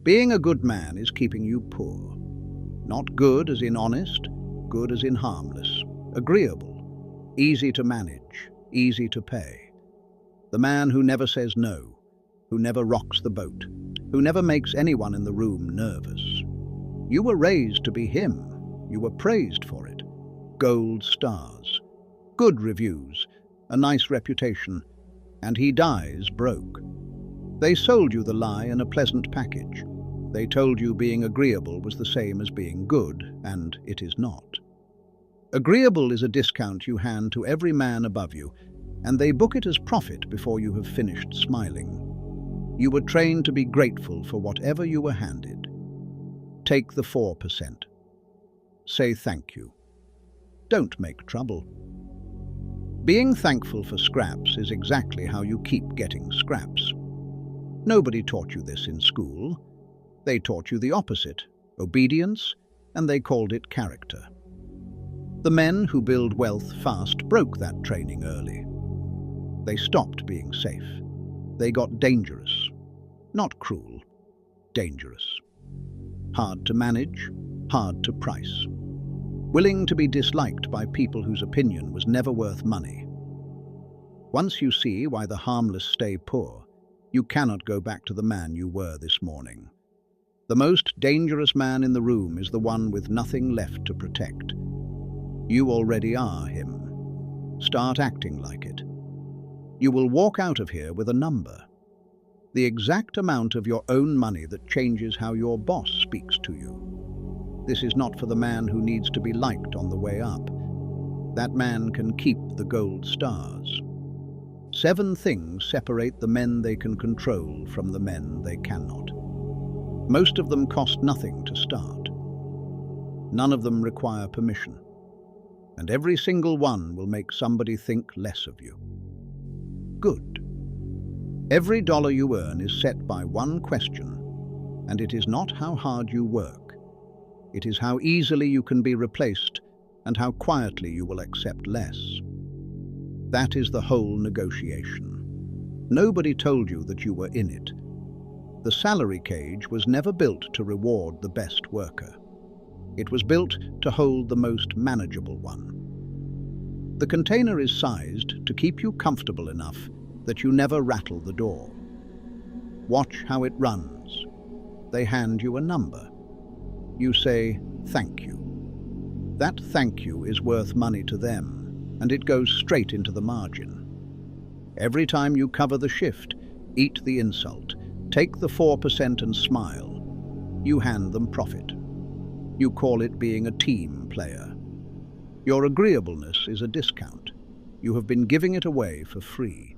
Being a good man is keeping you poor. Not good as in honest, good as in harmless, agreeable, easy to manage, easy to pay. The man who never says no, who never rocks the boat, who never makes anyone in the room nervous. You were raised to be him. You were praised for it. Gold stars, good reviews, a nice reputation, and he dies broke. They sold you the lie in a pleasant package. They told you being agreeable was the same as being good, and it is not. Agreeable is a discount you hand to every man above you, and they book it as profit before you have finished smiling. You were trained to be grateful for whatever you were handed. Take the 4%. Say thank you. Don't make trouble. Being thankful for scraps is exactly how you keep getting scraps. Nobody taught you this in school. They taught you the opposite, obedience, and they called it character. The men who build wealth fast broke that training early. They stopped being safe. They got dangerous. Not cruel, dangerous. Hard to manage, hard to price. Willing to be disliked by people whose opinion was never worth money. Once you see why the harmless stay poor, you cannot go back to the man you were this morning. The most dangerous man in the room is the one with nothing left to protect. You already are him. Start acting like it. You will walk out of here with a number. The exact amount of your own money that changes how your boss speaks to you. This is not for the man who needs to be liked on the way up. That man can keep the gold stars. 7 things separate the men they can control from the men they cannot. Most of them cost nothing to start. None of them require permission. And every single one will make somebody think less of you. Good. Every dollar you earn is set by one question, and it is not how hard you work. It is how easily you can be replaced and how quietly you will accept less. That is the whole negotiation. Nobody told you that you were in it. The salary cage was never built to reward the best worker. It was built to hold the most manageable one. The container is sized to keep you comfortable enough that you never rattle the door. Watch how it runs. They hand you a number. You say, thank you. That thank you is worth money to them, and it goes straight into the margin. Every time you cover the shift, eat the insult, take the 4% and smile, you hand them profit. You call it being a team player. Your agreeableness is a discount. You have been giving it away for free.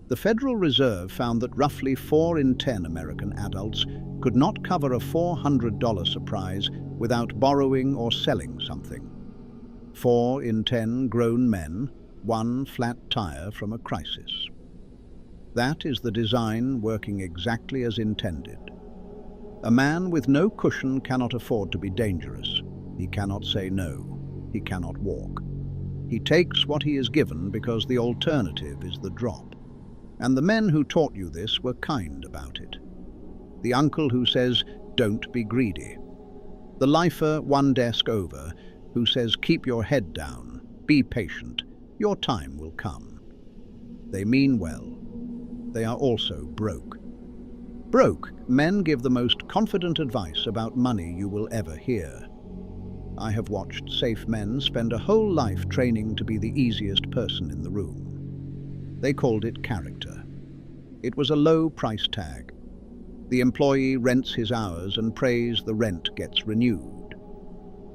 The Federal Reserve found that roughly 4 in 10 American adults could not cover a $400 surprise without borrowing or selling something. 4 in 10 grown men, 1 flat tire from a crisis. That is the design working exactly as intended. A man with no cushion cannot afford to be dangerous. He cannot say no. He cannot walk. He takes what he is given because the alternative is the drop. And the men who taught you this were kind about it. The uncle who says, don't be greedy. The lifer 1 desk over who says, keep your head down, be patient, your time will come. They mean well. They are also broke. Broke men give the most confident advice about money you will ever hear. I have watched safe men spend a whole life training to be the easiest person in the room. They called it character. It was a low price tag. The employee rents his hours and prays the rent gets renewed.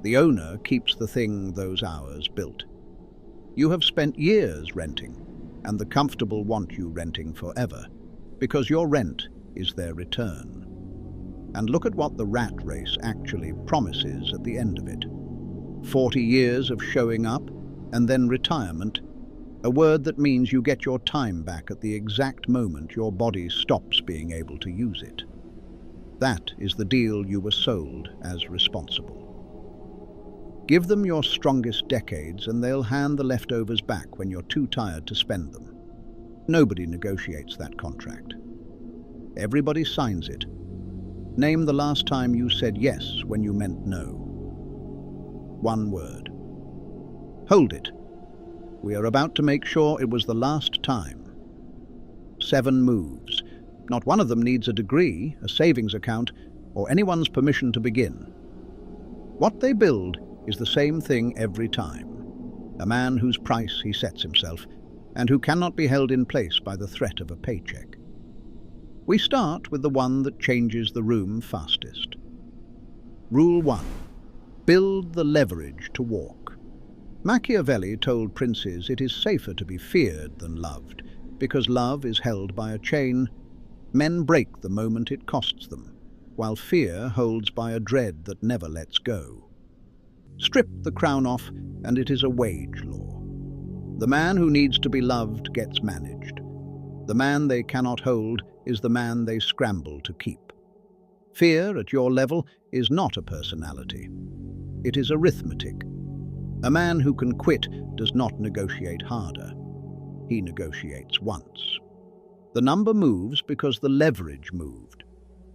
The owner keeps the thing those hours built. You have spent years renting, and the comfortable want you renting forever, because your rent is their return. And look at what the rat race actually promises at the end of it. 40 years of showing up, and then retirement, a word that means you get your time back at the exact moment your body stops being able to use it. That is the deal you were sold as responsible. Give them your strongest decades and they'll hand the leftovers back when you're too tired to spend them. Nobody negotiates that contract. Everybody signs it. Name the last time you said yes when you meant no. One word. Hold it. We are about to make sure it was the last time. 7 moves. Not one of them needs a degree, a savings account, or anyone's permission to begin. What they build is the same thing every time. A man whose price he sets himself, and who cannot be held in place by the threat of a paycheck. We start with the one that changes the room fastest. Rule 1. Build the leverage to walk. Machiavelli told princes it is safer to be feared than loved, because love is held by a chain. Men break the moment it costs them, while fear holds by a dread that never lets go. Strip the crown off, and it is a wage law. The man who needs to be loved gets managed. The man they cannot hold is the man they scramble to keep. Fear at your level is not a personality. It is arithmetic. A man who can quit does not negotiate harder. He negotiates once. The number moves because the leverage moved.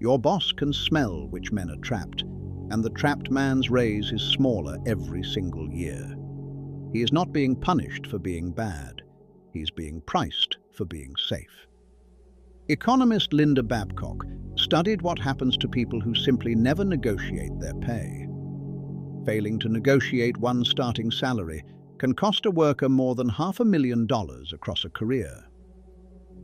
Your boss can smell which men are trapped, and the trapped man's raise is smaller every single year. He is not being punished for being bad. He is being priced for being safe. Economist Linda Babcock studied what happens to people who simply never negotiate their pay. Failing to negotiate one starting salary can cost a worker more than $500,000 across a career.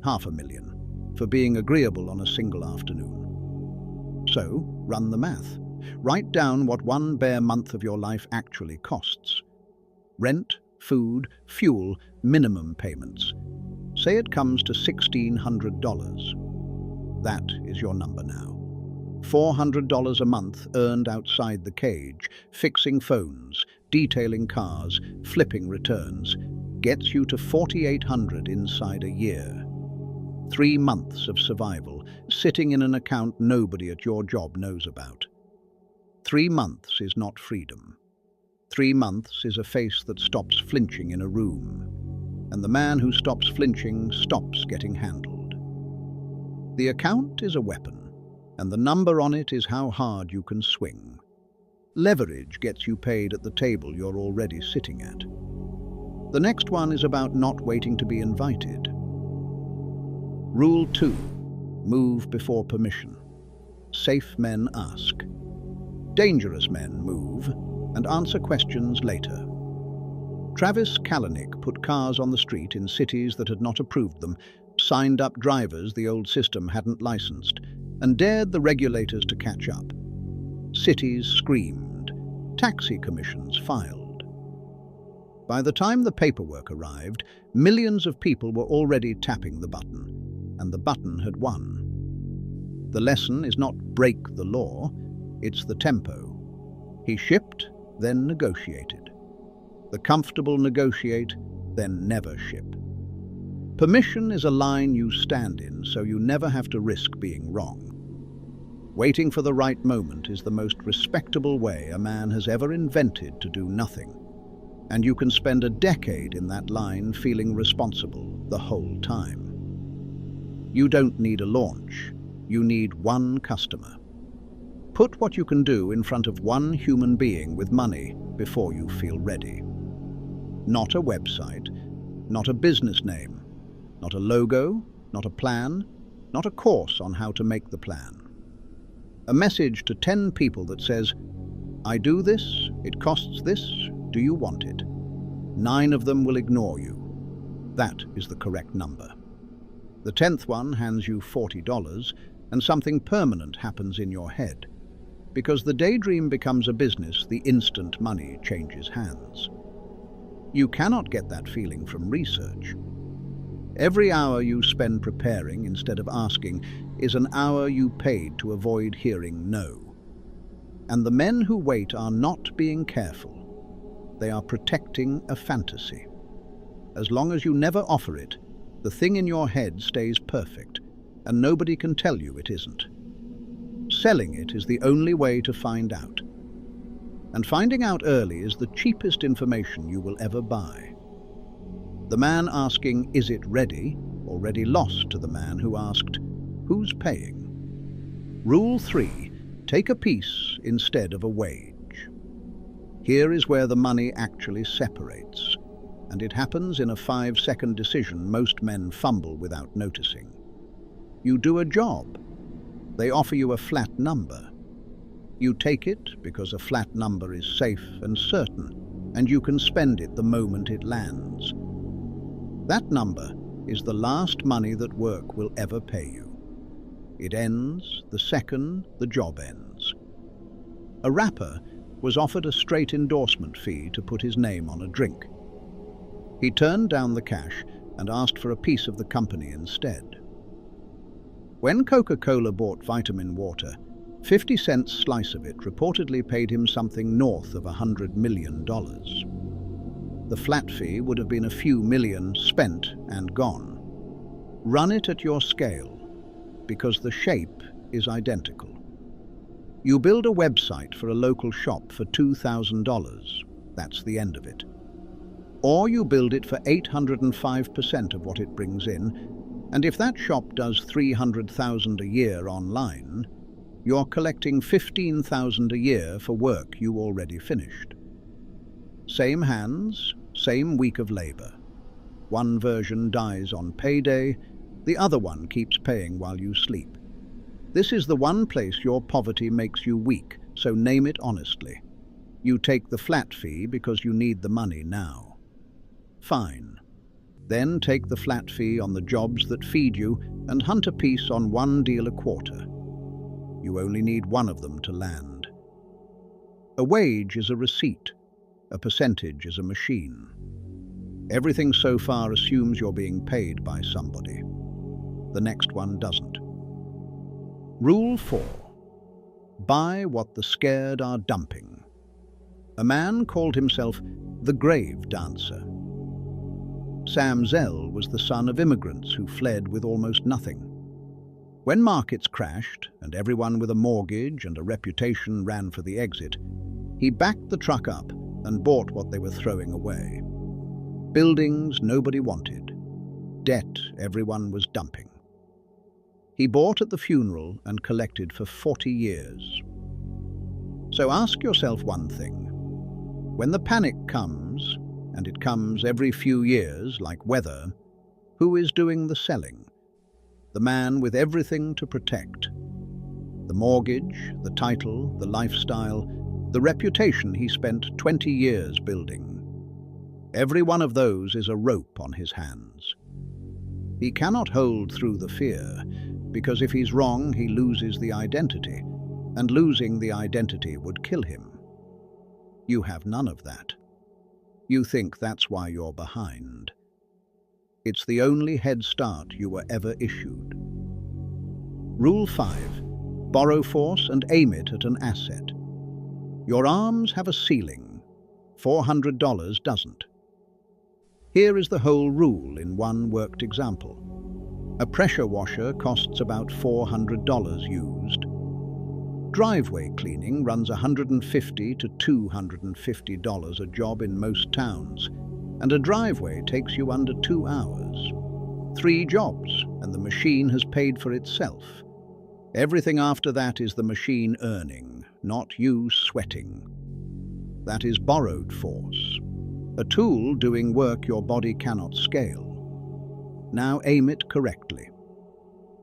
$500,000 for being agreeable on a single afternoon. So, run the math. Write down what one bare month of your life actually costs. Rent, food, fuel, minimum payments. Say it comes to $1,600. That is your number now. $400 a month earned outside the cage, fixing phones, detailing cars, flipping returns, gets you to $4,800 inside a year. 3 months of survival, sitting in an account nobody at your job knows about. 3 months is not freedom. 3 months is a face that stops flinching in a room, and the man who stops flinching stops getting handled. The account is a weapon, and the number on it is how hard you can swing. Leverage gets you paid at the table you're already sitting at. The next one is about not waiting to be invited. Rule 2. Move before permission. Safe men ask. Dangerous men move and answer questions later. Travis Kalanick put cars on the street in cities that had not approved them, signed up drivers the old system hadn't licensed, and dared the regulators to catch up. Cities screamed. Taxi commissions filed. By the time the paperwork arrived, millions of people were already tapping the button, and the button had won. The lesson is not break the law, it's the tempo. He shipped, then negotiated. The comfortable negotiate, then never ship. Permission is a line you stand in so you never have to risk being wrong. Waiting for the right moment is the most respectable way a man has ever invented to do nothing, and you can spend a decade in that line feeling responsible the whole time. You don't need a launch, you need one customer. Put what you can do in front of one human being with money before you feel ready. Not a website, not a business name, not a logo, not a plan, not a course on how to make the plan. A message to 10 people that says, I do this, it costs this, do you want it? 9 of them will ignore you. That is the correct number. The 10th one hands you $40 and something permanent happens in your head. Because the daydream becomes a business the instant money changes hands. You cannot get that feeling from research. Every hour you spend preparing instead of asking is an hour you paid to avoid hearing no. And the men who wait are not being careful. They are protecting a fantasy. As long as you never offer it, the thing in your head stays perfect, and nobody can tell you it isn't. Selling it is the only way to find out. And finding out early is the cheapest information you will ever buy. The man asking, is it ready, already lost to the man who asked, who's paying? Rule 3. Take a piece instead of a wage. Here is where the money actually separates, and it happens in a 5-second decision most men fumble without noticing. You do a job. They offer you a flat number. You take it because a flat number is safe and certain, and you can spend it the moment it lands. That number is the last money that work will ever pay you. It ends the second the job ends. A rapper was offered a straight endorsement fee to put his name on a drink. He turned down the cash and asked for a piece of the company instead. When Coca-Cola bought vitamin water, 50-cent slice of it reportedly paid him something north of $100 million. The flat fee would have been a few million spent and gone. Run it at your scale, because the shape is identical. You build a website for a local shop for $2,000. That's the end of it. Or you build it for 805% of what it brings in, and if that shop does $300,000 a year online, you're collecting $15,000 a year for work you already finished. Same hands, same week of labor. One version dies on payday, the other one keeps paying while you sleep. This is the one place your poverty makes you weak, so name it honestly. You take the flat fee because you need the money now. Fine. Then take the flat fee on the jobs that feed you and hunt a piece on one deal a quarter. You only need one of them to land. A wage is a receipt. A percentage is a machine. Everything so far assumes you're being paid by somebody. The next one doesn't. Rule 4. Buy what the scared are dumping. A man called himself the Grave Dancer. Sam Zell was the son of immigrants who fled with almost nothing. When markets crashed and everyone with a mortgage and a reputation ran for the exit, he backed the truck up and bought what they were throwing away. Buildings nobody wanted. Debt everyone was dumping. He bought at the funeral and collected for 40 years. So ask yourself one thing. When the panic comes, and it comes every few years like weather, who is doing the selling? The man with everything to protect. The mortgage, the title, the lifestyle, the reputation he spent 20 years building. Every one of those is a rope on his hands. He cannot hold through the fear, because if he's wrong, he loses the identity, and losing the identity would kill him. You have none of that. You think that's why you're behind. It's the only head start you were ever issued. Rule 5. Borrow force and aim it at an asset. Your arms have a ceiling. $400 doesn't. Here is the whole rule in one worked example. A pressure washer costs about $400 used. Driveway cleaning runs $150 to $250 a job in most towns, and a driveway takes you under 2 hours. 3 jobs, and the machine has paid for itself. Everything after that is the machine earning, not you sweating. That is borrowed force. A tool doing work your body cannot scale. Now aim it correctly.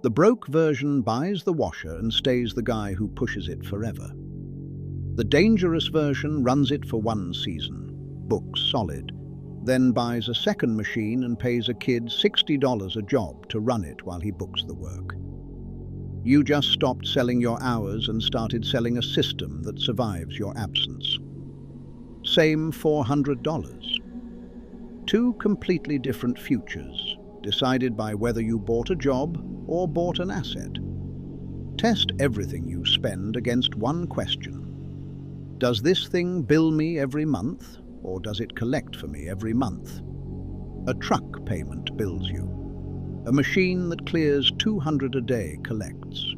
The broke version buys the washer and stays the guy who pushes it forever. The dangerous version runs it for 1 season, books solid, then buys a second machine and pays a kid $60 a job to run it while he books the work. You just stopped selling your hours and started selling a system that survives your absence. Same $400. 2 completely different futures, decided by whether you bought a job or bought an asset. Test everything you spend against one question. Does this thing bill me every month, or does it collect for me every month? A truck payment bills you. A machine that clears 200 a day collects.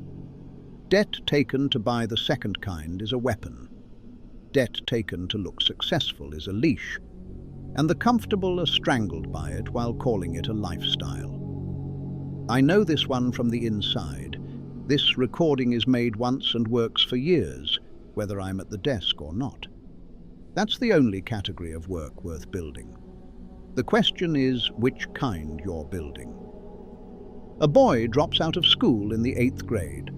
Debt taken to buy the second kind is a weapon. Debt taken to look successful is a leash, and the comfortable are strangled by it while calling it a lifestyle. I know this one from the inside, This recording is made once and works for years, whether I'm at the desk or not. That's the only category of work worth building. The question is which kind you're building. A boy drops out of school in the 8th grade.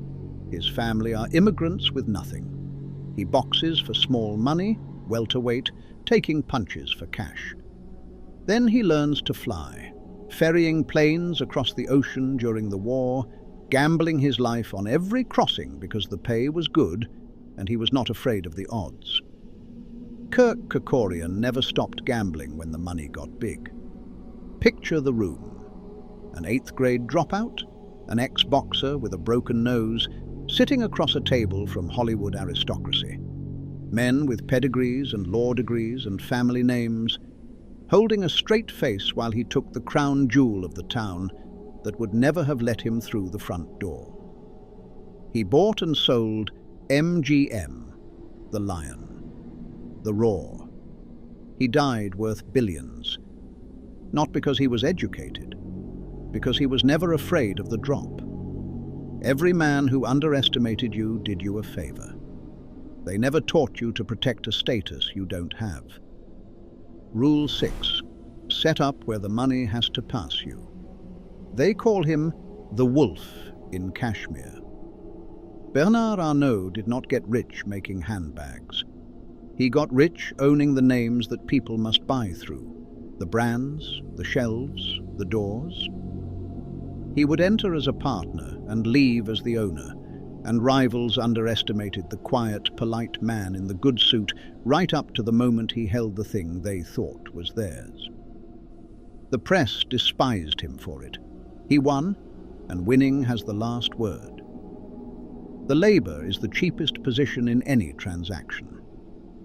His family are immigrants with nothing. He boxes for small money, welterweight, taking punches for cash. Then he learns to fly, ferrying planes across the ocean during the war, gambling his life on every crossing because the pay was good and he was not afraid of the odds. Kirk Kerkorian never stopped gambling when the money got big. Picture the room. An 8th grade dropout, an ex-boxer with a broken nose, sitting across a table from Hollywood aristocracy. Men with pedigrees and law degrees and family names, holding a straight face while he took the crown jewel of the town that would never have let him through the front door. He bought and sold MGM, the lion, the roar. He died worth billions, not because he was educated, because he was never afraid of the drop. Every man who underestimated you did you a favor. They never taught you to protect a status you don't have. Rule 6. Set up where the money has to pass you. They call him the wolf in Kashmir. Bernard Arnault did not get rich making handbags. He got rich owning the names that people must buy through, the brands, the shelves, the doors. He would enter as a partner and leave as the owner, and rivals underestimated the quiet, polite man in the good suit right up to the moment he held the thing they thought was theirs. The press despised him for it. He won, and winning has the last word. The labor is the cheapest position in any transaction.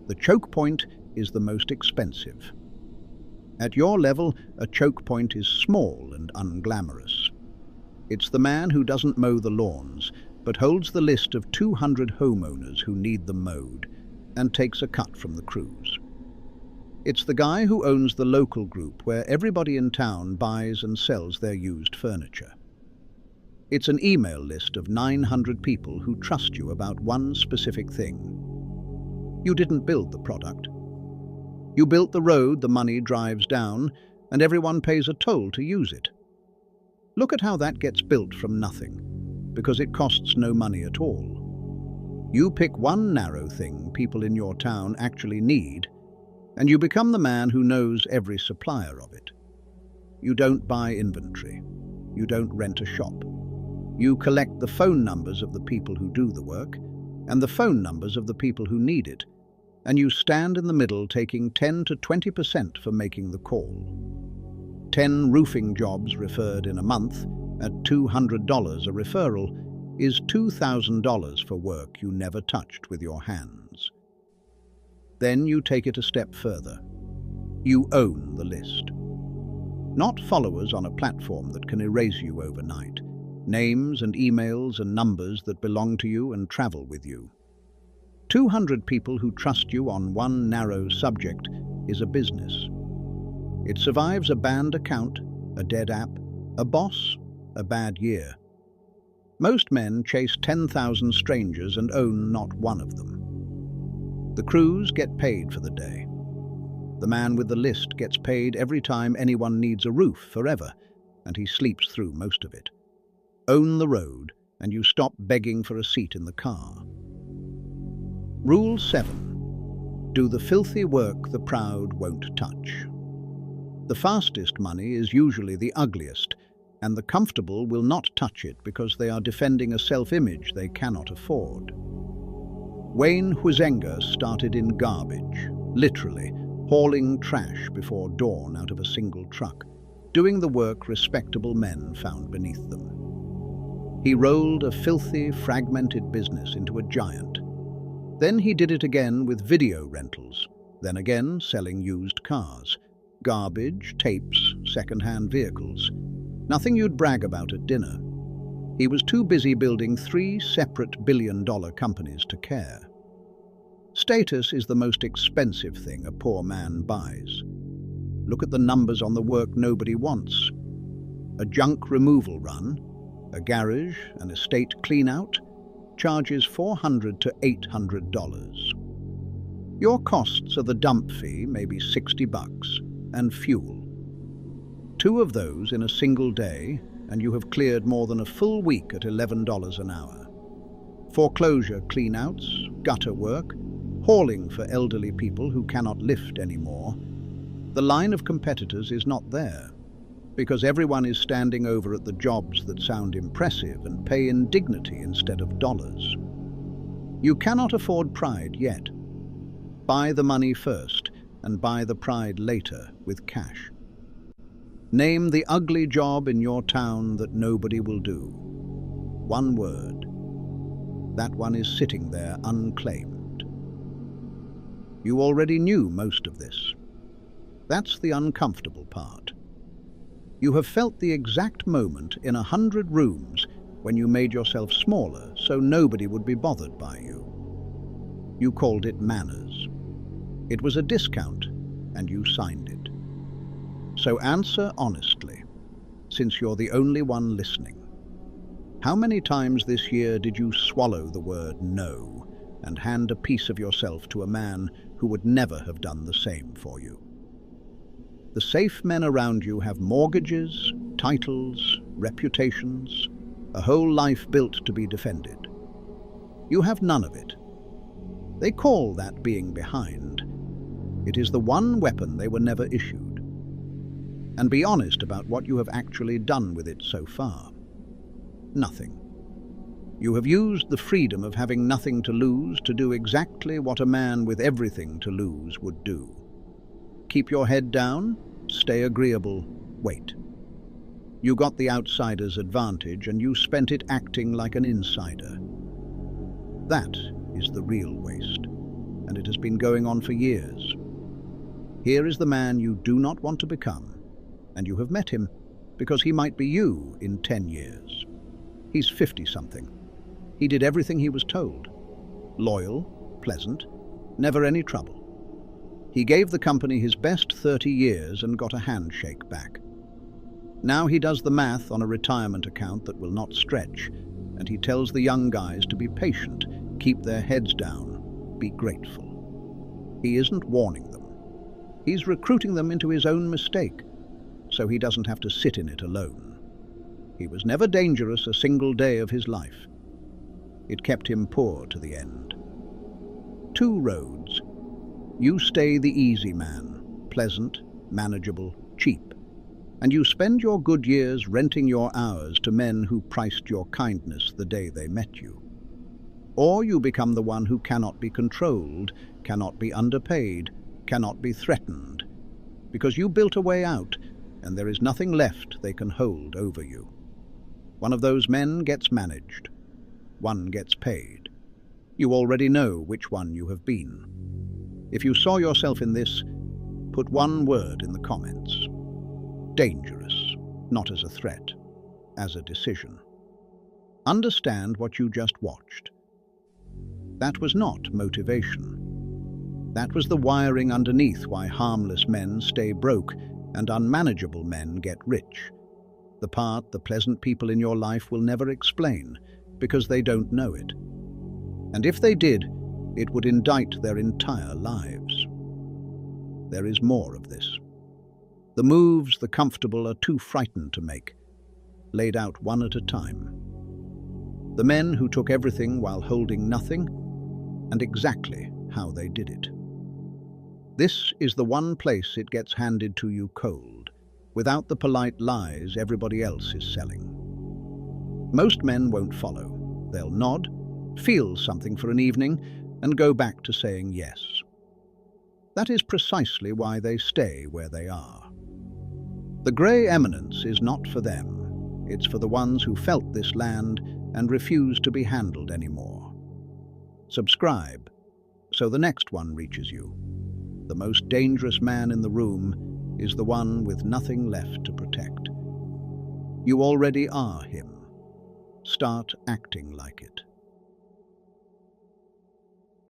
The choke point is the most expensive. At your level, a choke point is small and unglamorous. It's the man who doesn't mow the lawns, but holds the list of 200 homeowners who need them mowed and takes a cut from the crews. It's the guy who owns the local group where everybody in town buys and sells their used furniture. It's an email list of 900 people who trust you about one specific thing. You didn't build the product. You built the road the money drives down, and everyone pays a toll to use it. Look at how that gets built from nothing, because it costs no money at all. You pick one narrow thing people in your town actually need, and you become the man who knows every supplier of it. You don't buy inventory. You don't rent a shop. You collect the phone numbers of the people who do the work, and the phone numbers of the people who need it, and you stand in the middle taking 10 to 20% for making the call. 10 roofing jobs referred in a month at $200 a referral is $2,000 for work you never touched with your hands. Then you take it a step further. You own the list. Not followers on a platform that can erase you overnight. Names and emails and numbers that belong to you and travel with you. 200 people who trust you on one narrow subject is a business. It survives a banned account, a dead app, a boss, a bad year. Most men chase 10,000 strangers and own not one of them. The crews get paid for the day. The man with the list gets paid every time anyone needs a roof forever, and he sleeps through most of it. Own the road, and you stop begging for a seat in the car. Rule 7. Do the filthy work the proud won't touch. The fastest money is usually the ugliest, and the comfortable will not touch it because they are defending a self-image they cannot afford. Wayne Huizenga started in garbage, literally, hauling trash before dawn out of a single truck, doing the work respectable men found beneath them. He rolled a filthy, fragmented business into a giant. Then he did it again with video rentals, then again selling used cars, garbage, tapes, second-hand vehicles. Nothing you'd brag about at dinner. He was too busy building 3 separate billion-dollar companies to care. Status is the most expensive thing a poor man buys. Look at the numbers on the work nobody wants. A junk removal run, A garage, an estate clean-out, charges $400 to $800. Your costs of the dump fee may be $60 and fuel. 2 of those in a single day, and you have cleared more than a full week at $11 an hour. Foreclosure clean-outs, gutter work, hauling for elderly people who cannot lift anymore. The line of competitors is not there, because everyone is standing over at the jobs that sound impressive and pay in dignity instead of dollars. You cannot afford pride yet. Buy the money first and buy the pride later with cash. Name the ugly job in your town that nobody will do. One word. That one is sitting there unclaimed. You already knew most of this. That's the uncomfortable part. You have felt the exact moment in 100 rooms when you made yourself smaller so nobody would be bothered by you. You called it manners. It was a discount, and you signed it. So answer honestly, since you're the only one listening. How many times this year did you swallow the word no and hand a piece of yourself to a man who would never have done the same for you? The safe men around you have mortgages, titles, reputations, a whole life built to be defended. You have none of it. They call that being behind. It is the one weapon they were never issued. And be honest about what you have actually done with it so far. Nothing. You have used the freedom of having nothing to lose to do exactly what a man with everything to lose would do. Keep your head down, stay agreeable, wait. You got the outsider's advantage and you spent it acting like an insider. That is the real waste, and it has been going on for years. Here is the man you do not want to become, and you have met him because he might be you in 10 years. He's 50-something. He did everything he was told. Loyal, pleasant, never any trouble. He gave the company his best 30 years and got a handshake back. Now he does the math on a retirement account that will not stretch, and he tells the young guys to be patient, keep their heads down, be grateful. He isn't warning them. He's recruiting them into his own mistake, so he doesn't have to sit in it alone. He was never dangerous a single day of his life. It kept him poor to the end. 2 roads. You stay the easy man, pleasant, manageable, cheap, and you spend your good years renting your hours to men who priced your kindness the day they met you. Or you become the one who cannot be controlled, cannot be underpaid, cannot be threatened, because you built a way out and there is nothing left they can hold over you. One of those men gets managed. One gets paid. You already know which one you have been. If you saw yourself in this, put one word in the comments. Dangerous, not as a threat, as a decision. Understand what you just watched. That was not motivation. That was the wiring underneath why harmless men stay broke and unmanageable men get rich. The part the pleasant people in your life will never explain, because they don't know it. And if they did, it would indict their entire lives. There is more of this. The moves, the comfortable, are too frightened to make, laid out one at a time. The men who took everything while holding nothing, and exactly how they did it. This is the one place it gets handed to you cold, without the polite lies everybody else is selling. Most men won't follow. They'll nod, feel something for an evening, and go back to saying yes. That is precisely why they stay where they are. The grey eminence is not for them. It's for the ones who felt this land and refuse to be handled anymore. Subscribe, so the next one reaches you. The most dangerous man in the room is the one with nothing left to protect. You already are him. Start acting like it.